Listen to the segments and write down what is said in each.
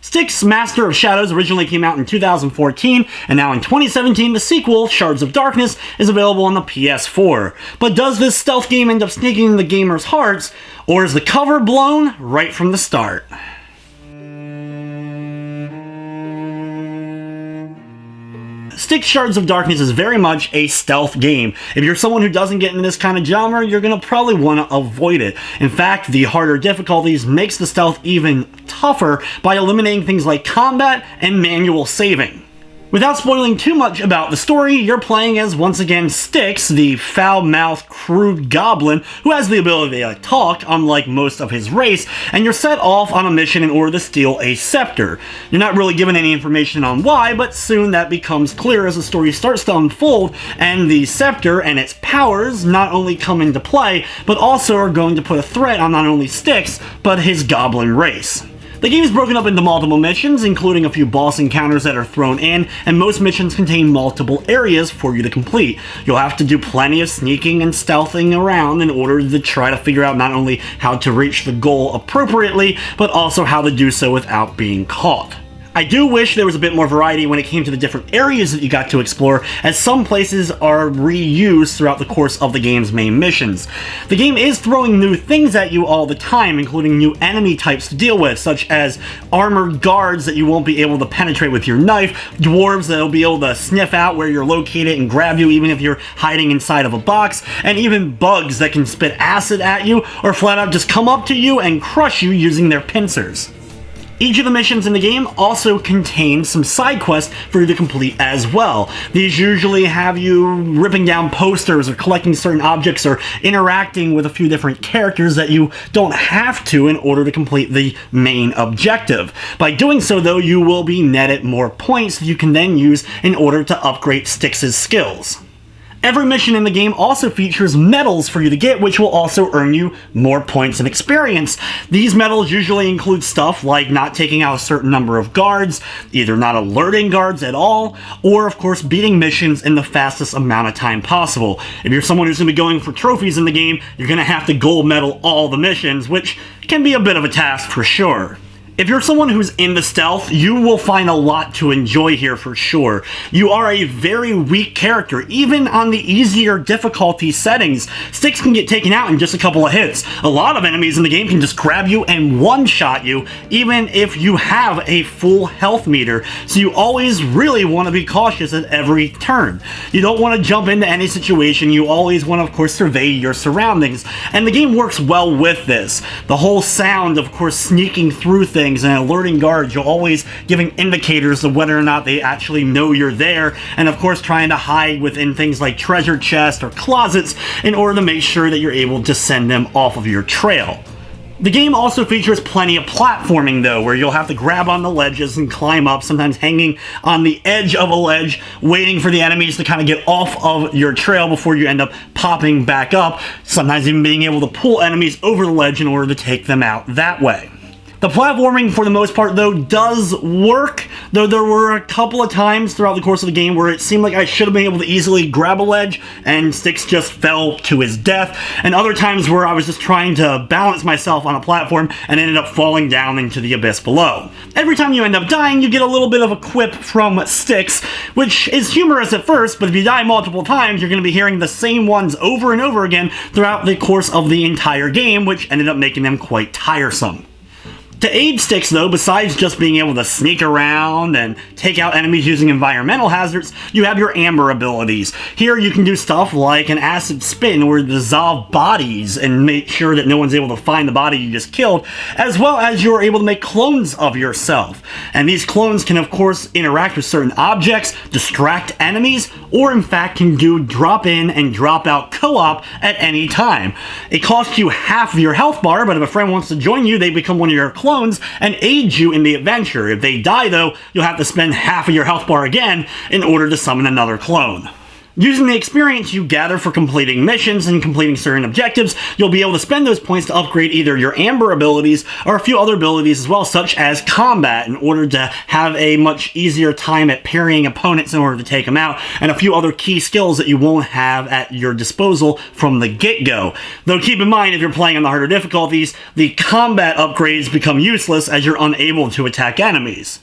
Styx Master of Shadows originally came out in 2014, and now in 2017 the sequel, Shards of Darkness, is available on the PS4. But does this stealth game end up sneaking into the gamers' hearts, or is the cover blown right from the start? Styx Shards of Darkness is very much a stealth game. If you're someone who doesn't get into this kind of genre, you're going to probably want to avoid it. In fact, the harder difficulties makes the stealth even tougher by eliminating things like combat and manual saving. Without spoiling too much about the story, you're playing as, once again, Styx, the foul-mouthed, crude goblin who has the ability to talk, unlike most of his race, and you're set off on a mission in order to steal a scepter. You're not really given any information on why, but soon that becomes clear as the story starts to unfold, and the scepter and its powers not only come into play, but also are going to put a threat on not only Styx, but his goblin race. The game is broken up into multiple missions, including a few boss encounters that are thrown in, and most missions contain multiple areas for you to complete. You'll have to do plenty of sneaking and stealthing around in order to try to figure out not only how to reach the goal appropriately, but also how to do so without being caught. I do wish there was a bit more variety when it came to the different areas that you got to explore, as some places are reused throughout the course of the game's main missions. The game is throwing new things at you all the time, including new enemy types to deal with, such as armored guards that you won't be able to penetrate with your knife, dwarves that'll be able to sniff out where you're located and grab you even if you're hiding inside of a box, and even bugs that can spit acid at you or flat out just come up to you and crush you using their pincers. Each of the missions in the game also contains some side quests for you to complete as well. These usually have you ripping down posters or collecting certain objects or interacting with a few different characters that you don't have to in order to complete the main objective. By doing so though, you will be netted more points that you can then use in order to upgrade Styx's skills. Every mission in the game also features medals for you to get, which will also earn you more points and experience. These medals usually include stuff like not taking out a certain number of guards, either not alerting guards at all, or of course beating missions in the fastest amount of time possible. If you're someone who's going to be going for trophies in the game, you're going to have to gold medal all the missions, which can be a bit of a task for sure. If you're someone who's into stealth, you will find a lot to enjoy here for sure. You are a very weak character. Even on the easier difficulty settings, Styx can get taken out in just a couple of hits. A lot of enemies in the game can just grab you and one-shot you, even if you have a full health meter, so you always really want to be cautious at every turn. You don't want to jump into any situation, you always want to, of course, survey your surroundings, and the game works well with this. The whole sound, of course, sneaking through things and alerting guards, you're always giving indicators of whether or not they actually know you're there, and of course trying to hide within things like treasure chests or closets in order to make sure that you're able to send them off of your trail. The game also features plenty of platforming though, where you'll have to grab on the ledges and climb up, sometimes hanging on the edge of a ledge, waiting for the enemies to kind of get off of your trail before you end up popping back up, sometimes even being able to pull enemies over the ledge in order to take them out that way. The platforming, for the most part, though, does work, though there were a couple of times throughout the course of the game where it seemed like I should have been able to easily grab a ledge and Styx just fell to his death, and other times where I was just trying to balance myself on a platform and ended up falling down into the abyss below. Every time you end up dying, you get a little bit of a quip from Styx, which is humorous at first, but if you die multiple times, you're going to be hearing the same ones over and over again throughout the course of the entire game, which ended up making them quite tiresome. To aid Styx though, besides just being able to sneak around and take out enemies using environmental hazards, you have your amber abilities. Here you can do stuff like an acid spit in order to dissolve bodies and make sure that no one's able to find the body you just killed, as well as you're able to make clones of yourself. And these clones can of course interact with certain objects, distract enemies, or in fact can do drop in and drop out co-op at any time. It costs you half of your health bar, but if a friend wants to join you, they become one of your clones and aid you in the adventure. If they die though, you'll have to spend half of your health bar again in order to summon another clone. Using the experience you gather for completing missions and completing certain objectives, you'll be able to spend those points to upgrade either your Amber abilities or a few other abilities as well, such as combat, in order to have a much easier time at parrying opponents in order to take them out, and a few other key skills that you won't have at your disposal from the get-go. Though keep in mind, if you're playing on the harder difficulties, the combat upgrades become useless as you're unable to attack enemies.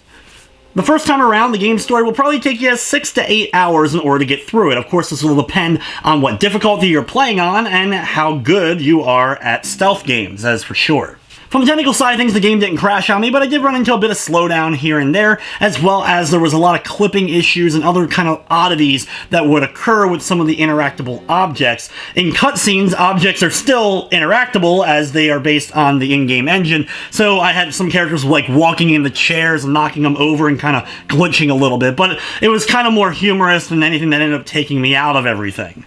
The first time around, the game story will probably take you 6 to 8 hours in order to get through it. Of course, this will depend on what difficulty you're playing on and how good you are at stealth games, that is for sure. From the technical side of things, the game didn't crash on me, but I did run into a bit of slowdown here and there, as well as there was a lot of clipping issues and other kind of oddities that would occur with some of the interactable objects. In cutscenes, objects are still interactable as they are based on the in-game engine, so I had some characters like walking in the chairs and knocking them over and kind of glitching a little bit, but it was kind of more humorous than anything that ended up taking me out of everything.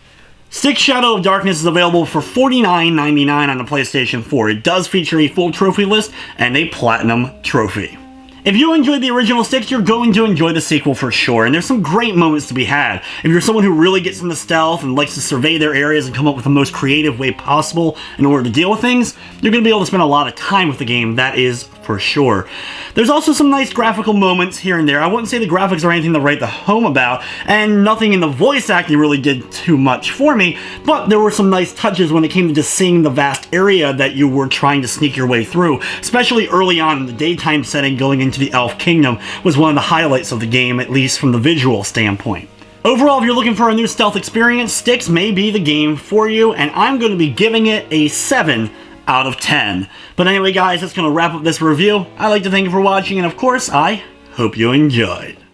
Styx Shadow of Darkness is available for $49.99 on the PlayStation 4. It does feature a full trophy list and a Platinum trophy. If you enjoyed the original Styx, you're going to enjoy the sequel for sure, and there's some great moments to be had. If you're someone who really gets into stealth and likes to survey their areas and come up with the most creative way possible in order to deal with things, you're going to be able to spend a lot of time with the game, that is for sure. There's also some nice graphical moments here and there. I wouldn't say the graphics are anything to write the home about, and nothing in the voice acting really did too much for me, but there were some nice touches when it came to just seeing the vast area that you were trying to sneak your way through, especially early on in the daytime setting going into the Elf Kingdom was one of the highlights of the game, at least from the visual standpoint. Overall, if you're looking for a new stealth experience, Styx may be the game for you, and I'm going to be giving it a 7 out of 10. But anyway guys, that's going to wrap up this review. I'd like to thank you for watching, and of course, I hope you enjoyed.